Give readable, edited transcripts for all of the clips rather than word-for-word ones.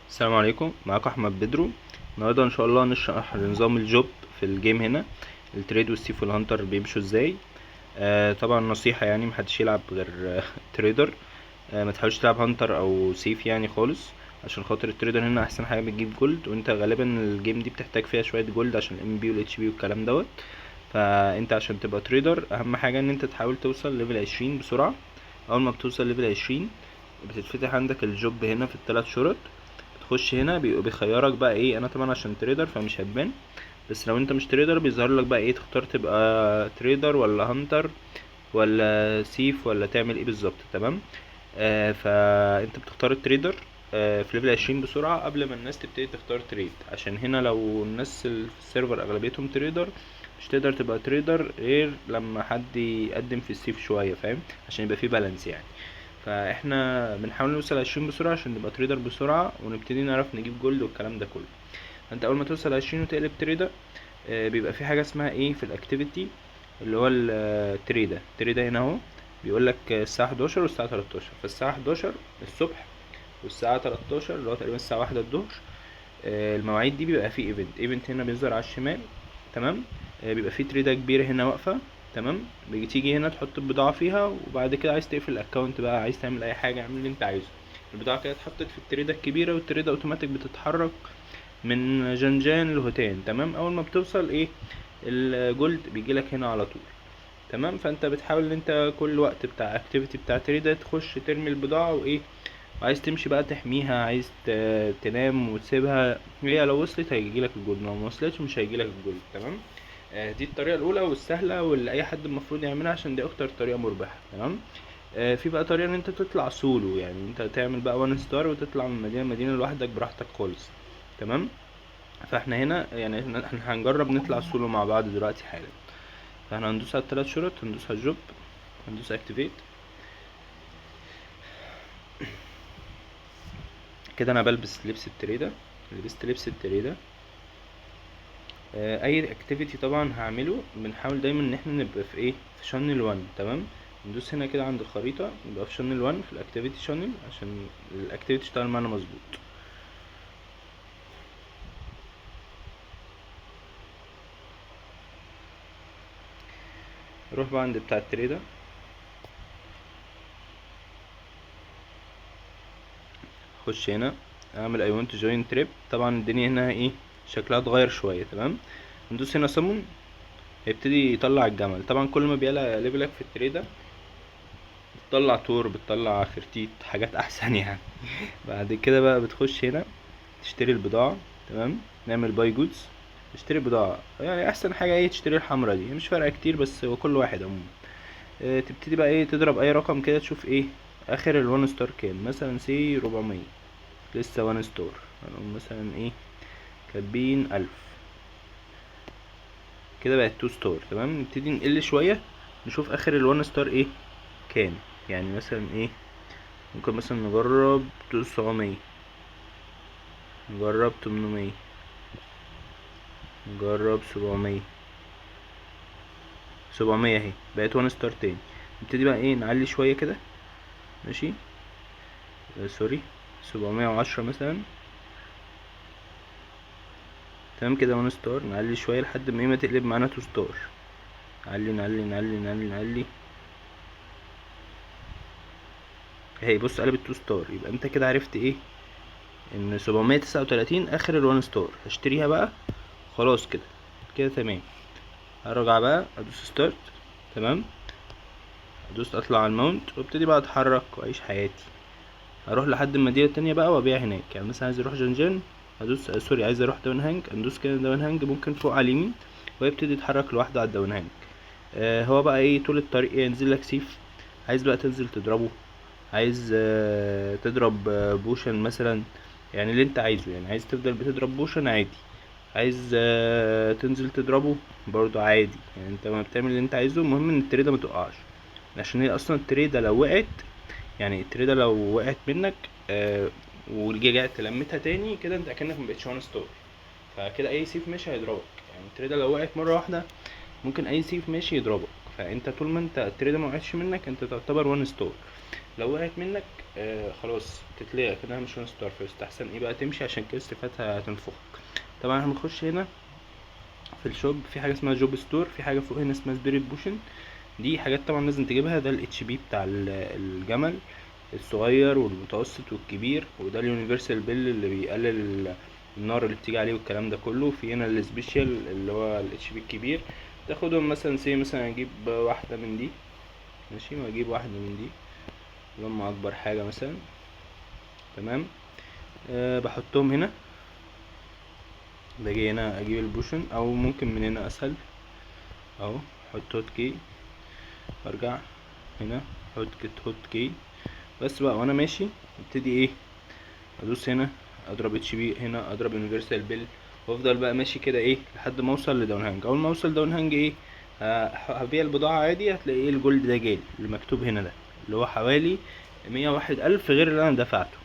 السلام عليكم، معاكم احمد بدرو. النهارده ان شاء الله هنشرح نظام الجوب في الجيم هنا. التريد والسيف والهانتر بيمشوا ازاي. طبعا نصيحة يعني محدش يلعب غير تريدر. ما تحاولش تلعب هانتر او سيف يعني خالص، عشان خاطر التريدر هنا احسن حاجة بتجيب جولد، وانت غالبا الجيم دي بتحتاج فيها شوية جولد عشان الام بي والاتش بي والكلام دوت. فانت عشان تبقى تريدر اهم حاجة ان انت تحاول توصل ليفل 20 بسرعة. اول ما بتوصل ليفل 20 بتتفتح عندك الجوب هنا في الثلاث شرط. تخش هنا بيخيرك بقى ايه. انا طبعا عشان تريدر فمش هتبان، بس لو انت مش تريدر بيظهر لك بقى ايه تختار تبقى تريدر ولا هانتر ولا سيف ولا تعمل ايه بالظبط. تمام. فانت بتختار التريدر في ليفل 20 بسرعة قبل ما الناس تبتدي تختار تريد، عشان هنا لو الناس اللي في السيرفر اغلبيتهم تريدر مش تقدر تبقى تريدر غير لما حد يقدم في السيف شوية، فاهم؟ عشان يبقى فيه بالانس يعني. فاحنا بنحاول نوصل 20 بسرعة عشان نبقى تريدر بسرعة ونبتدي نعرف نجيب جولد والكلام ده كله. فانت اول ما توصل 20 وتقلب تريدر بيبقى في حاجة اسمها ايه في الاكتيفيتي، اللي هو التريدة هنا اهو. بيقول لك الساعة 11 والساعة 13. فالساعة 11 الصبح والساعة 13 اللي هو تقريبا الساعة 1 الظهر. المواعيد دي بيبقى فيه ايفنت هنا بيظهر على الشمال. تمام. بيبقى فيه تريدة كبيرة هنا واقفة. تمام. تيجي هنا تحط البضاعة فيها، وبعد كده عايز تقفل الاكونت بقى، عايز تعمل اي حاجة اعمل اللي انت عايزه. البضاعة كده اتحطت في التريدة الكبيرة، والتريدة اوتوماتيك بتتحرك من جنجان لهوتان. تمام. اول ما بتوصل ايه الجولد بيجيلك هنا على طول. تمام. فانت بتحاول ان انت كل وقت بتاع اكتيفيتي بتاع تريدة تخش ترمي البضاعة وايه، وعايز تمشي بقى تحميها، عايز تنام وتسيبها. هي لو وصلت هيجيلك الجولد، لو ما وصلتش مش هيجيلك الجولد. تمام. دي الطريقة الأولى والسهلة واللي أي حد المفروض يعملها، عشان دي أكتر طريقة مربحة. تمام. في بقى طريقة إن أنت تطلع سولو، يعني أنت تعمل بقى وان ستار وتطلع من مدينة لمدينة لوحدك براحتك خالص. تمام. فاحنا هنا يعني احنا هنجرب نطلع سولو مع بعض دلوقتي حالا. فاحنا هندوس على الثلاث شرط، هندوس على الجوب، هندوس اكتيفيت. كده انا بلبس لبس التريدة، لبست لبس التريدة. اي اكتيفيتي طبعا هعمله بنحاول دايما ان احنا نبقى في ايه في شانل 1. تمام. ندوس هنا كده عند الخريطة نبقى في شانل 1 في الاكتيفيتي شانل عشان الاكتيفيتي تشتغل معانا مظبوط. نروح بقى عند بتاع التريدة، خش هنا اعمل اي ونت جوين تريب. طبعا الدنيا هنا ايه شكلها اتغير شوية. تمام. ندوس هنا سمون، هيبتدي يطلع الجمل. طبعا كل ما بيعلى ليفلك في التريدة بتطلع تور، بتطلع خرتيت، حاجات احسن يعني. بعد كده بقى بتخش هنا تشتري البضاعة. تمام. نعمل باي جودز، تشتري بضاعة. يعني احسن حاجة ايه تشتري الحمرا دي، مش فارقة كتير بس هو كل واحد عموما. تبتدي بقى ايه تضرب اي رقم كده تشوف ايه اخر الوان ستار كام. مثلا سي 400، لسه وان ستار. مثلا ايه كاتبين 1000، كده بقت 2 ستار. تمام. نبتدي نقل شوية نشوف اخر الوان ستار ايه كام. يعني مثلا ايه ممكن مثلا نجرب 900، نجرب 800، نجرب 700. 700 اهي بقت وان ستار تاني. نبتدي بقى ايه نعلي شوية كده. ماشي. سوري، 710 مثلا. تمام كده وان ستار. نعلي شوية لحد ما ايه ما تقلب معانا 2 ستار. نعلي نعلي نعلي نعلي نعلي اهي. بص قلبت 2 ستار. يبقى انت كده عرفت ايه ان 739 اخر الوان ستار. هشتريها بقى خلاص كده. كده تمام. هرجع بقى ادوس ستارت. تمام. ادوس اطلع على الماونت وابتدي بقى اتحرك واعيش حياتي. هروح لحد المدينة التانية بقى وابيع هناك. يعني مثلا عايز اروح جنجان هدوس سوري عايز اروح داون هانج ندوس كده داون هانج ممكن فوق على اليمين، ويبتدي يتحرك لوحده على الداون هانج. هو بقى ايه طول الطريق ينزل لك سيف. عايز بقى تنزل تضربه، عايز تضرب بوشن مثلا، يعني اللي انت عايزه. يعني عايز تفضل بتضرب بوشن عادي، عايز تنزل تضربه برضو عادي. يعني انت ما بتعمل اللي انت عايزه، المهم ان التريدة ما تقعش. عشان هي اصلا التريدة لو وقعت، يعني التريدة لو وقعت منك ورجعت لمتها تاني كده انت اكنك مبقتش وان ستار. فكده اي سيف ماشي هيضربك. يعني التريدة لو وقعت مرة واحدة ممكن اي سيف ماشي يضربك. فانت طول ما انت التريدة ما وقعتش منك انت تعتبر وان ستار. لو وقعت منك خلاص تتلقى كده مش هون ستار، فيستحسن ايه بقى تمشي عشان كده استفادها هتنفخك. طبعا احنا بنخش هنا في الشوب في حاجه اسمها جوب ستور، في حاجه فوق هنا اسمها سبيريت بوشن. دي حاجات طبعا لازم تجيبها، ده الاتش بي بتاع الجمل الصغير والمتوسط والكبير، وده اليونيفرسال بيل اللي بيقلل النار اللي بتيجي عليه والكلام ده كله. في هنا السبيشال اللي هو الاتش بي الكبير، تاخدهم مثلا مثلا اجيب واحده من دي ماشي، واجيب واحده من دي لما اكبر حاجه مثلا. تمام. بحطهم هنا، باجي هنا اجيب البوشن، او ممكن من هنا اسهل اهو، احط هوت كي وارجع هنا هوت كي. بس بقى وانا ماشي ابتدي ايه ادوس هنا اضرب اتش بي، هنا اضرب يونيفرسال بيل، وافضل بقى ماشي كده ايه لحد ما اوصل لداون هانج. اول ما اوصل داون هانج ايه هبيع البضاعة عادي، هتلاقي ايه الجولد ده جالي اللي مكتوب هنا ده اللي هو حوالي 101,000 غير اللي انا دفعته.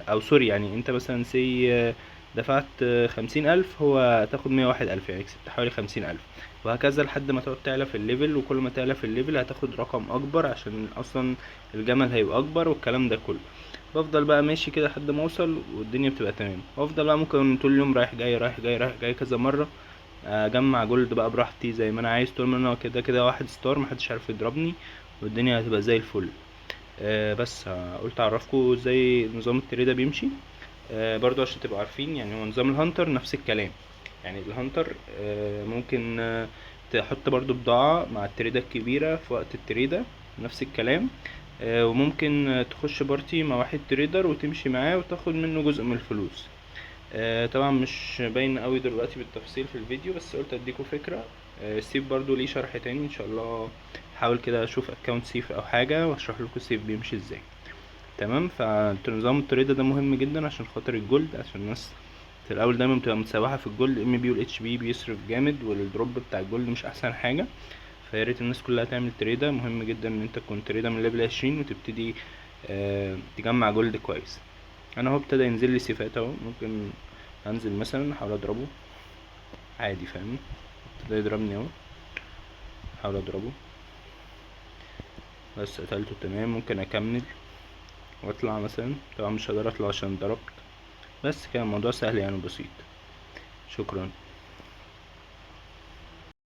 او سوري، يعني انت مثلا دفعت 50,000، هو تاخد 101,000، يعني كسبت حوالي 50,000. وهكذا لحد ما تقعد تعلى في الليفل، وكل ما تعلى في الليفل هتاخد رقم اكبر عشان اصلا الجمل هيبقى اكبر والكلام ده كله. بفضل بقى ماشي كده لحد ما اوصل والدنيا بتبقى تمام، وافضل بقى ممكن طول اليوم رايح جاي رايح جاي رايح جاي كذا مره، اجمع جولد بقى براحتي زي ما انا عايز، طول ما انا كده كده واحد ستار محدش عارف يضربني، والدنيا هتبقى زي الفل. بس قلت اعرفكم ازاي نظام التريده بيمشي. برضو عشان تبقوا عارفين، يعني هو نظام الهانتر نفس الكلام. يعني الهانتر ممكن تحط برضو بضاعة مع التريدة الكبيرة في وقت التريدة، نفس الكلام. وممكن تخش بارتي مع واحد تريدر وتمشي معاه وتاخد منه جزء من الفلوس. طبعا مش باين قوي دلوقتي بالتفصيل في الفيديو، بس قلت اديكم فكرة. سيف برضو ليه شرح تاني ان شاء الله، حاول كده اشوف اكونت سيف او حاجة واشرح لكم سيف بيمشي ازاي. تمام. فنظام التريدة ده مهم جدا عشان خاطر الجولد، عشان الناس في الاول دايما بتبقى متسوحه في الجولد، ام بي والاتش بي بيصرف جامد، والدروب بتاع الجولد مش احسن حاجه. فياريت الناس كلها تعمل تريدة. مهم جدا ان انت تكون تريدة من ليفل 20 وتبتدي تجمع جولد كويس. انا هو ابتدى ينزل لي سيفات اهو، ممكن انزل مثلا احاول اضربه عادي، فاهمني؟ ابتدى يضربني اهو، احاول اضربه بس قتلته تمام. ممكن اكمل واطلع مثلا، طبعا مش هقدر اطلع عشان ضربت، بس كان الموضوع سهل يعني بسيط. شكرا.